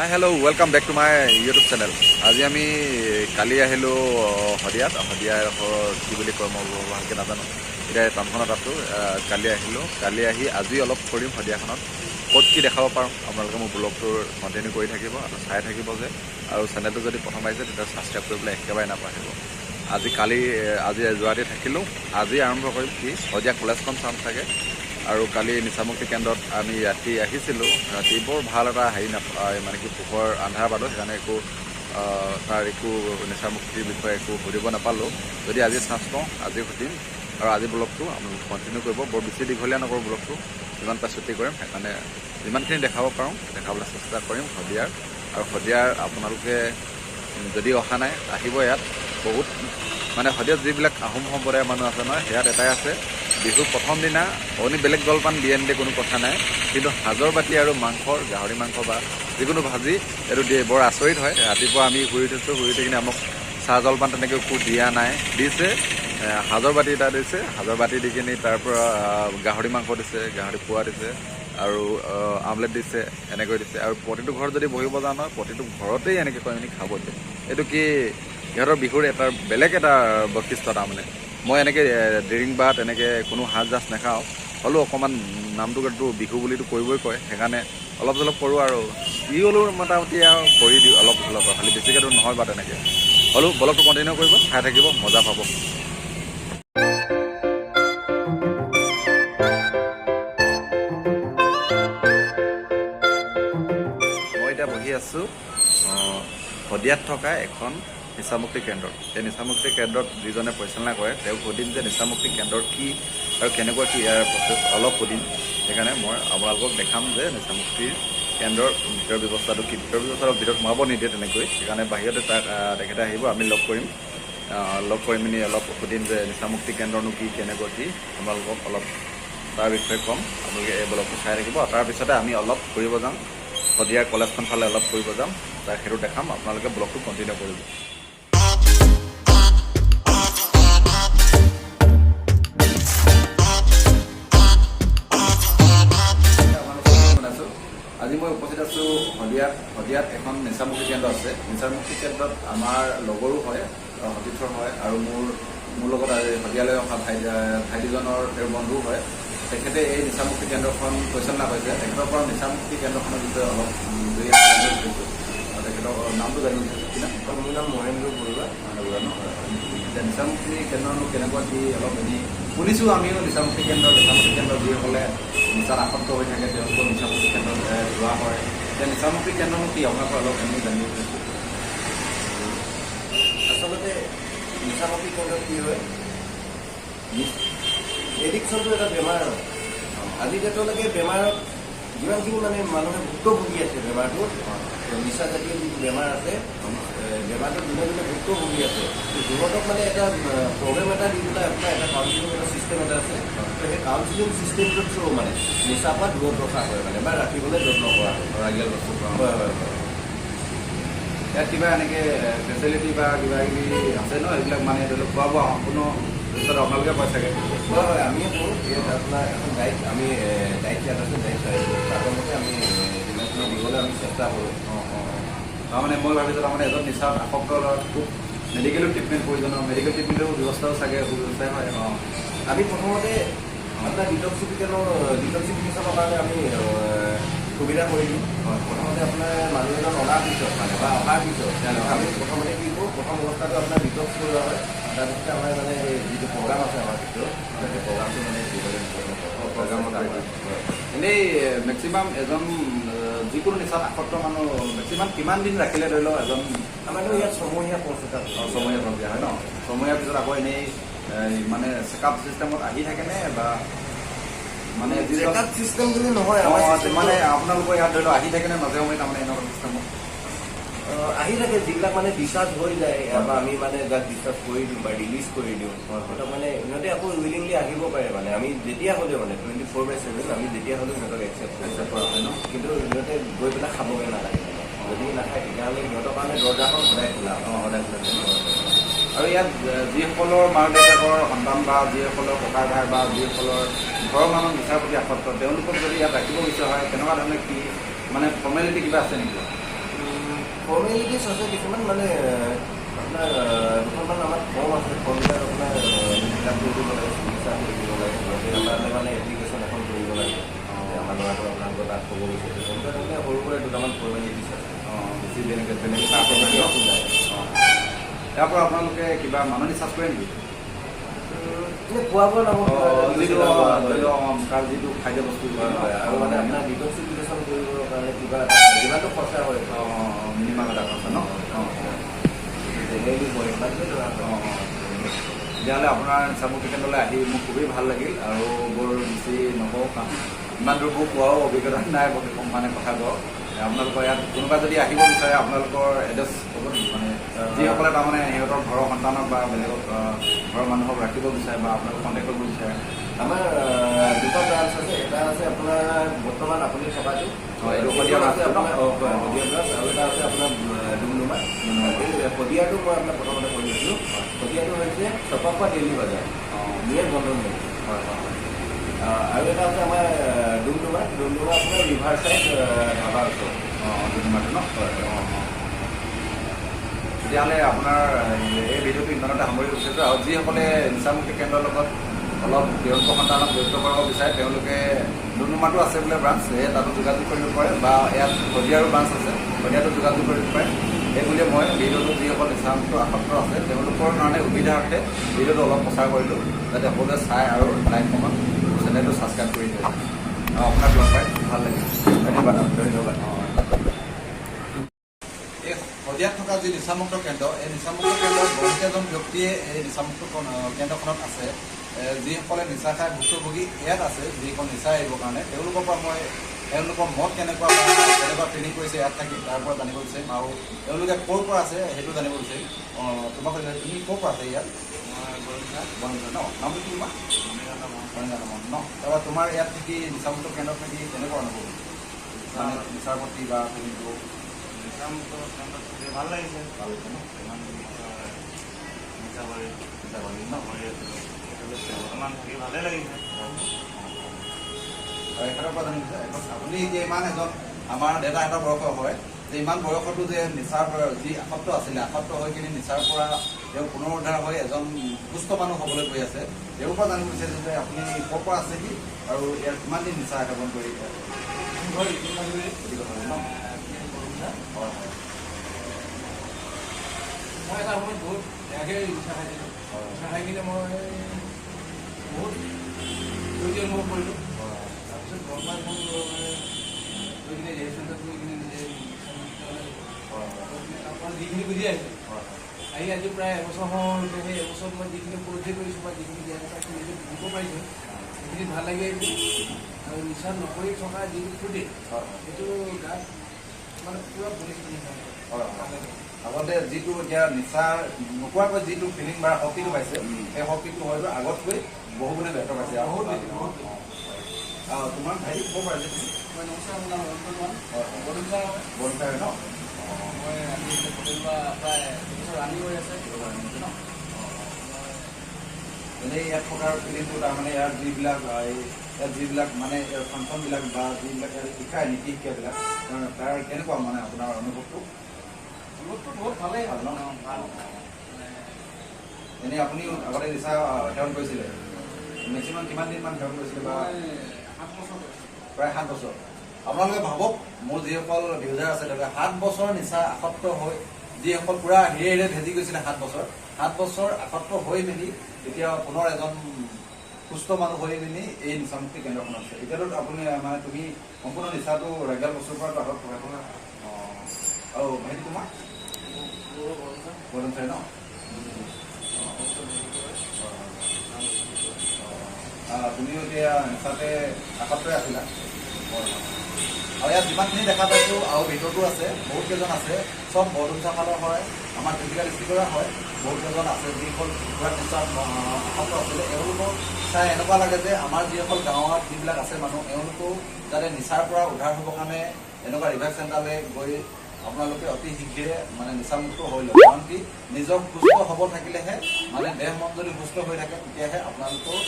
High hello' welcome back to my YouTube channel. আজি আমি কালি আহিলোঁ শদিয়াত। শদিয়াৰ কি বুলি কয় মই ভালকৈ নাজানো, এতিয়া টাউনখনত আছোঁ। কালি আহি আজি অলপ কৰিম শদিয়াখনত, ক'ত কি দেখাব পাৰোঁ। আপোনালোকে মোৰ ব্লগটোৰ কণ্টিনিউ কৰি থাকিব আৰু চাই থাকিব যে, আৰু চেনেলটো যদি প্ৰথম আহিছে তেতিয়া ছাবস্ক্ৰাইব কৰিবলৈ একেবাৰে নাপাহৰিব। আজি যোৱাতে থাকিলোঁ, আজি আৰম্ভ কৰিম কি শদিয়া কলেজখন চাম চাগে। আৰু কালি নিচামুক্তি কেন্দ্ৰত আমি ৰাতি আহিছিলোঁ। ৰাতি বৰ ভাল এটা হেৰি মানে কি পোহৰ আন্ধাৰ পালোঁ, সেইকাৰণে তাৰ একো নিচামুক্তিৰ বিষয়ে একো সুধিব নাপালোঁ। যদি আজি চান্স পাওঁ আজি সুধিম, আৰু আজি ব্লগটো আপোনালোকে কণ্টিনিউ কৰিব। বৰ বেছি দীঘলীয়া নকৰোঁ ব্লগটো, যিমান পাৰোঁ ছুটি কৰিম, সেইকাৰণে যিমানখিনি দেখাব পাৰোঁ দেখাবলৈ চেষ্টা কৰিম শদিয়াৰ। আৰু শদিয়াৰ আপোনালোকে যদি অহা নাই আহিব। ইয়াত বহুত মানে শদিয়াত যিবিলাক আহোম সম্প্ৰদায়ৰ মানুহ আছে নহয়, সেয়াত এটাই আছে, বিহুৰ প্ৰথম দিনা অনি বেলেগ জলপান দিয়ে নিদিয়ে কোনো কথা নাই, কিন্তু সাজৰ বাতি আৰু মাংসৰ গাহৰি মাংস বা যিকোনো ভাজি এইটো দিয়ে। বৰ আচৰিত হয়। ৰাতিপুৱা আমি শুই উঠিছোঁ, শুই উঠি কিনে আমাক চাহ জলপান তেনেকৈ একো দিয়া নাই, দিছে সাজৰ বাতি এটা দিছে, সাজৰ বাতি দি কিনি তাৰপৰা গাহৰি মাংস দিছে, গাহৰি পোৱা দিছে, আৰু আমলেট দিছে, এনেকৈ দিছে। আৰু প্ৰতিটো ঘৰত যদি বহিব যাওঁ নহয়, প্ৰতিটো ঘৰতেই এনেকৈ কৈ মেলি খাব দিয়ে। এইটো কি ইহঁতৰ বিহুৰ এটা বেলেগ এটা বৈশিষ্ট্য। তাৰমানে মই এনেকৈ ড্ৰিংক বা তেনেকৈ কোনো সাজ জাজ নাখাওঁ, হ'লেও অকণমান নামটোতো বিহু বুলিতো কৰিবই কয়, সেইকাৰণে অলপ চলপ কৰোঁ। আৰু কি হ'লেও মোটামুটি আৰু কৰি দিওঁ অলপ চলপ, খালি বেছিকৈতো নহয় বা তেনেকৈ হ'লেও। ব্লগটো কণ্টিনিউ কৰিব, চাই থাকিব, মজা পাব। মই এতিয়া বহি আছোঁ শদিয়াত থকা এখন নিচামুক্তি কেন্দ্ৰত। এই নিচামুক্তি কেন্দ্ৰত যিজনে পৰিচালনা কৰে তেওঁক সুধিম যে নিচামুক্তি কেন্দ্ৰৰ কি আৰু কেনেকুৱা কি ইয়াৰ প্ৰচেছ অলপ সুধিম। সেইকাৰণে মই আপোনালোকক দেখাম যে নিচামুক্তি কেন্দ্ৰৰ ভিতৰৰ ব্যৱস্থাটো কি। ভিতৰৰ ব্যৱস্থাটো ভিতৰত সোমাব নিদিয়ে তেনেকৈ, সেইকাৰণে বাহিৰতে তেখেতে আহিব, আমি লগ কৰি মেলি অলপ সুধিম যে নিচামুক্তি কেন্দ্ৰনো কি, কেনেকুৱা কি, আপোনালোকক অলপ তাৰ বিষয়ে ক'ম। আপোনালোকে এই ব্লগটো চাই থাকিব। তাৰপিছতে আমি অলপ ফুৰিব যাম, শদিয়াৰ কলেজখন ফালে অলপ ফুৰিব যাম, তাক সেইটো দেখাম। আপোনালোকে ব্লগটো কণ্টিনিউ কৰিব। আজি মই উপস্থিত আছোঁ শদিয়াত এখন নিচামুক্তি কেন্দ্ৰ আছে। নিচামুক্তি কেন্দ্ৰত আমাৰ লগৰো হয়, সতীৰ্থৰ হয়, আৰু মোৰ লগত শদিয়ালৈ অহা ভাইটিজনৰ তেওঁৰ বন্ধুও হয়। তেখেতে এই নিচামুক্তি কেন্দ্ৰখন পৰিচালনা কৰিছে। তেখেতৰ পৰা নিচামুক্তি কেন্দ্ৰখনৰ বিষয়ে অলপ তেখেতৰ নামটো জানিব বিচাৰিছোঁ। কি নাম? মোৰ নাম মহেন্দ্ৰ বৰুৱা। এতিয়া নিচামুক্তি কেন্দ্ৰনো কেনেকুৱা কি অলপ এনেই শুনিছোঁ আমিও। নিচামুক্তি কেন্দ্ৰ যিসকলে নিচাত আসক্ত হৈ থাকে তেওঁলোকৰ নিচামুক্তি কেন্দ্ৰত যোৱা হয়। এতিয়া নিচামুক্তি কেন্দ্ৰনো কি আপোনাৰ পৰা অলপ এনেই জানিব বিচাৰিছোঁ। আচলতে নিচামুক্তি কেন্দ্ৰত কি হয়, এডিকশ্যনটো এটা বেমাৰ হয়। আজি ডেটলৈকে বেমাৰত যিমানখিনি মানে মানুহে ভুক্তভোগী আছে, বেমাৰটোত নিচাজাতীয় যিটো বেমাৰ আছে, বেমাৰটো দিনে দিনে ভুক্তভোগী আছে। সিহঁতক মানে এটা প্ৰগ্ৰেম এটা দি পেলাই আপোনাৰ এটা কাউন্সিলিং এটা চিষ্টেম এটা আছে। সেই কাউন্সিলিং চিষ্টেমটোৰ থ্ৰু মানে নিচাৰ পৰা দূৰত ৰখা হয়, মানে বা ৰাখিবলৈ যত্ন কৰা হয়। ৰাগিয়াল বস্তু হয়। ইয়াত কিবা এনেকৈ ফেচিলিটি বা কিবা কিবি আছে ন, এইবিলাক মানে ধৰি লওক খোৱা বোৱা সম্পূৰ্ণ পিছত আপোনালোকে পাই চাগে। হয়, আমিয়ে কৰোঁ। ইয়াত আপোনাৰ এখন ডাইট ইয়াত আছে, তাৰ মতে আমি যিমানখিনি দিবলৈ আমি চেষ্টা কৰোঁ। তাৰমানে মই ভাবিছোঁ তাৰমানে এজন নিচাত আসক্ত খুব মেডিকেলো ট্ৰিটমেণ্ট প্ৰয়োজনীয়, মেডিকেল ট্ৰিটমেণ্টৰ ব্যৱস্থাও চাগে সুব্যৱস্থাই হয়। আমি প্ৰথমতে আপোনাৰ ডিটক্সিফিকেশ্যনৰ কাৰণে আমি সুবিধা কৰি দিওঁ। প্ৰথমতে আপোনাৰ মানুহ এজন অনাৰ পিছত বা অহাৰ পিছত আমি প্ৰথমতে কি কৰোঁ, প্ৰথম অৱস্থাটো আপোনাৰ ডিটক্স কৰোৱা হয়। তাৰপিছতে আমাৰ মানে যিটো প্ৰগ্ৰাম আছে আমাৰ ভিতৰত, সেই প্ৰগ্ৰামটো মানে এনেই মেক্সিমাম এজন যিকোনো নিচাত আসক্ত মানুহ মেক্সিমাম কিমান দিন ৰাখিলে ধৰি লওক এজন? আমাৰতো ইয়াত ছমহীয়া কৰ্চ এটা ছমহীয়া কৰ্চ দিয়া হয় ন। ছমহীয়াৰ পিছত আকৌ এনেই মানে চেকআপ চিষ্টেমত আহি থাকেনে, বা মানে চেকআপ চিষ্টেম বুলি নহয়, মানে আপোনালোকৰ ইয়াত ধৰি লওক আহি থাকেনে মাজে সময়ে, তাৰমানে এনেকুৱা চিষ্টেমত আহি থাকে। যিবিলাক মানে ডিচাৰ্জ হৈ যায়, বা আমি মানে যাক ডিচাৰ্জ কৰি দিওঁ বা ৰিলিজ কৰি দিওঁ, সিহঁতক মানে সিহঁতে আকৌ উইলিংলি আহিব পাৰে। মানে আমি যেতিয়া হ'লেও মানে 24/7 আমি যেতিয়া হ'লেও সিহঁতক একচেপ্ট কৰা হয় ন। কিন্তু সিহঁতে গৈ পেলাই খাবগৈ নালাগে। যদি নাখায় তেতিয়াহ'লে সিহঁতৰ কাৰণে দৰজাখন সদায় খোলা। আৰু ইয়াত যিসকলৰ মাক দেউতাকৰ সন্তান বা যিসকলৰ ককা ভাই বা যিসকলৰ ঘৰৰ মানুহ নিচাৰ প্ৰতি আসক্ত, তেওঁলোকক যদি ইয়াত ৰাখিব বিচৰা হয়, তেনেকুৱা ধৰণে কি মানে ফৰ্মেলিটি কিবা আছে নেকি? ফৰ্মেলিটিছ আছে কিছুমান মানে আপোনাৰ দুখনমান আমাৰ ফৰ্ম আছে ফৰ্মবিলাক আপোনাৰ ফিল কৰি দিব লাগে চিকিৎসা কৰি দিব লাগে সিহঁতে মানে এপ্লিকেশ্যন এখন কৰিব লাগে আমাৰ ল'ৰাটো আপোনালোকৰ তাত ক'ব বিচাৰিছে তেনেকুৱা ধৰণে সৰু সুৰা দুটামান ফৰ্মেলিটিছ আছে বেছি বেলেগ বেলেগ তেনেকৈ আপোনাৰ ইয়াৰ পৰা আপোনালোকে কিবা মাননি চাৰ্জ কৰে নেকি? খোৱা বোৱা নামত তাৰ যিটো খাদ্য বস্তু আৰু মানে আপোনাৰ ডিটক্সিফিকেশ্যন কৰিবৰ কাৰণে কিবা যিমানটো খৰচা হয় মিনিমাম এটা খৰচা ন? ডেইলি পৰে ইমানটোৱে ধৰা তেতিয়াহ'লে আপোনাৰ নিচামুক্তি কেন্দ্ৰলৈ আহি মোৰ খুবেই ভাল লাগিল আৰু বৰ বেছি নকওঁ কাৰণ ইমান দূৰ মোৰ পোৱাও অভিজ্ঞতা নাই মানে কথা কওঁ আপোনালোকৰ ইয়াত কোনোবা যদি আহিব বিচাৰে আপোনালোকৰ এড্ৰেছ ক'ব নেকি মানে যিসকলে তাৰমানে সিহঁতৰ ঘৰৰ সন্তানক বা বেলেগক ঘৰৰ মানুহক ৰাখিব বিচাৰে বা আপোনালোক কণ্টেক্ট কৰিব বিচাৰে আমাৰ দুটা ব্ৰাঞ্চ আছে এটা আছে আপোনাৰ বৰ্তমান আপুনি থকাটো এইটো শদিয়া আছে আপোনাৰ শদিয়া ব্ৰাঞ্চ আৰু এটা আছে আপোনাৰ ডুমডুমা শদিয়াটো মই আপোনাক প্ৰথমতে কৈ দিছিলোঁ শদিয়াটো হৈছে চপকপা ডেইলি বজাৰ নিয়েৰ বন্ধন বেংক হয় হয় আৰু এটা আছে আমাৰ ডুমডুমা আপোনাৰ ৰিভাৰ চাইড ধাবাৰ ওচৰত ডুমডুমাটো ন? তেতিয়াহ'লে আপোনাৰ এই ভিডিঅ'টো ইমানতে সামৰি গৈছে আৰু যিসকলে নিচামুক্তি কেন্দ্ৰৰ লগত অলপ তেওঁলোকৰ সন্তানক জড়িত কৰাব বিচাৰে তেওঁলোকে ডুমডুমাটো আছে বোলে ব্ৰাঞ্চ সেয়ে তাতো যোগাযোগ কৰিব পাৰে বা ইয়াত শদিয়াৰো ব্ৰাঞ্চ আছে শদিয়াতো যোগাযোগ কৰিব পাৰে এই বুলিয়ে মই ভিডিঅ'টো যিসকল নিচামুক্ত আসক্ত আছে তেওঁলোকৰ কাৰণে সুবিধাৰ্থে ভিডিঅ'টো অলপ প্ৰচাৰ কৰিলোঁ যাতে সকলোৱে চাই আৰু লাইক কমেণ্ট চেনেলটো ছাবস্ক্ৰাইব কৰি দিয়ে আপোনাক লগ পাই ভাল লাগিল ধন্যবাদ ধন্যবাদ এই শদিয়াত থকা যি নিচামুক্ত কেন্দ্ৰ এই নিচামুক্ত কেন্দ্ৰত বহুকেইজন ব্যক্তিয়ে এই নিচামুক্ত কেন্দ্ৰখনত আছে যিসকলে নিচা খাই ভুক্তভোগী ইয়াত আছে যিখন নিচা এৰিবৰ কাৰণে তেওঁলোকৰ পৰা মই তেওঁলোকৰ মত কেনেকুৱা ট্ৰেইনিং কৰিছে ইয়াত থাকি তাৰ পৰা জানিব বিচাৰিম আৰু তেওঁলোকে ক'ৰ পৰা আছে সেইটো জানিব বিচাৰিম তোমাক তুমি ক'ৰ পৰা আছে ইয়াত বনগাঁ ন নামটো কি তোমাৰ বনগাঁ নামত ন তাৰপৰা তোমাৰ ইয়াত থাকি নিচামুক্ত কেন্দ্ৰত থাকি কেনেকুৱা অনুভৱ মানে নিচাৰ প্ৰতি বা ট্ৰেইনিংটো ভাল লাগিছে ভাল হৈছে ন ইমান নিচা কৰি ন বৰ্তমান থাকি ভালেই লাগিছে এখনৰ পৰা জানিছে আপুনি যে ইমান এজন আমাৰ দেউতাহঁতৰ বয়সৰ হয় যে ইমান বয়সতো যে নিচাৰ যি আসক্ত আছিলে আসক্ত হৈ কিনি নিচাৰ পৰা তেওঁ পুনৰুদ্ধাৰ হৈ এজন সুস্থ মানুহ হ'বলৈ গৈ আছে তেওঁৰ পৰা জানিব বিচাৰিছে যে আপুনি ক'ৰ পৰা আছে কি আৰু ইয়াৰ কিমান দিন নিচা সেৱন কৰি ন হয় হয় মই এটা সময়ত বহুত বেয়াকৈ নিচা খাইছিলোঁ নিচা খাই কিনে মই বহুত ক্ষতি অনুভৱ কৰিলোঁ তাৰপিছত বৰ্তমান মই গৈ কিনে ৰেজিষ্ট্ৰেশ্যন কৰি কিনে নিজে তাৰপৰা যিখিনি বুজি আহিছে আহি আজি প্ৰায় এবছৰ হৈছে সেই এবছৰত মই যিখিনি উপলব্ধি কৰিছোঁ বা যিখিনি জ্ঞান পাইছোঁ নিজে বুজিব পাৰিছোঁ সেইখিনি ভাল লাগি আহিছে আৰু নিচা নকৰি থকা যিটো ফূৰ্তি সেইটো গাত মানে পুৰা ভৰি ভাল লাগে আগতে যিটো এতিয়া নিচা নোকোৱাকৈ যিটো ফিলিং বা শক্তিটো পাইছে সেই শক্তিটো হয়তো আগতকৈ বহু গুণে বেটাৰ পাইছে বহুত বেছি বহুত তোমাৰ ভাইটি ক'ব পাৰিছে তুমি মই নমস্কাৰ মোৰ নাম অন্তমান বনচাৰ ন মই আজি হোটেল পৰা প্ৰায় এবছৰ ৰানিং হৈ আছে ন এনেই ইয়াত থকাৰ ফিলিংটো তাৰমানে ইয়াৰ যিবিলাক ইয়াত যিবিলাক মানে ফাংচনবিলাক বা যিবিলাক শিকায় নীতি শিক্ষাবিলাক তাৰ কেনেকুৱা মানে আপোনাৰ অনুভৱটো মোৰতো বহুত ভালেই ভাল ন ভাল এনেই আপুনি আগতে নিচা সেৱন কৰিছিলে মেক্সিমাম কিমান দিনমান সেৱন কৰিছিলে বা মই 7 বছৰ প্ৰায় 7 বছৰ আপোনালোকে ভাবক মোৰ যিসকল ইউজাৰ আছে তেওঁলোকে 7 বছৰ নিচা আসক্ত হৈ যিসকল পুৰা হিৰে ভেজি গৈছিলে 7 বছৰ আসক্ত হৈ মেলি এতিয়া পুনৰ এজন সুস্থ মানুহ হৈ মেলি এই নিচামুক্তি কেন্দ্ৰখন আছে এতিয়াতো আপুনি মানে তুমি সম্পূৰ্ণ নিচাটো ৰেগাল বছৰৰ পৰা আগত পঢ়াই পঢ়া আৰু ভাইটি তোমাৰ বৰঞ্চাই ন তুমিও এতিয়া নিচাতে আসক্তই আছিলা আৰু ইয়াত যিমানখিনি দেখা পাইছোঁ আৰু ভিতৰতো আছে বহুত কেইজন আছে চব বৰডুমচা ফালৰ হয় আমাৰ টিপিকেল ডিষ্ট্ৰিক্টৰে হয় বহুত কেইজন আছে যিসকল পুৰা নিচা আসক্ত আছিলে এওঁলোকক চাই এনেকুৱা লাগে যে আমাৰ যিসকল গাঁৱত যিবিলাক আছে মানুহ এওঁলোকো যাতে নিচাৰ পৰা উদ্ধাৰ হ'বৰ কাৰণে এনেকুৱা ৰিভাইভ চেণ্টাৰলৈ গৈ আপোনালোকে অতি শীঘ্ৰে মানে নিচামুক্ত হৈ লওক কাৰণ কি নিজক সুস্থ হ'ব থাকিলেহে মানে দেহ মন যদি সুস্থ হৈ থাকে তেতিয়াহে আপোনালোকৰ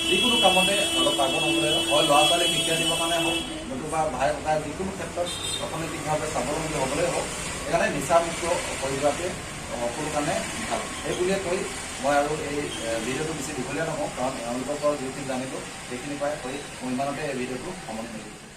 যিকোনো কামতে অলপ পাগল হ'বলৈ হয় ল'ৰা ছোৱালীক শিক্ষা দিবৰ কাৰণে হওক নতুবা ভাই ককাই যিকোনো ক্ষেত্ৰত অৰ্থনৈতিকভাৱে স্বাৱলম্বী হ'বলৈ হওক সেইকাৰণে নিচামুক্ত কৰি যোৱাটোৱে সকলো কাৰণে ভাল সেই বুলিয়ে কৈ মই আৰু এই ভিডিঅ'টো বেছি দীঘলীয়া নকওঁ কাৰণ এওঁলোকৰ পৰা যিখিনি জানিলোঁ সেইখিনি পাই কৈ মই ইমানতে এই ভিডিঅ'টো সামৰণি মাৰিছোঁ।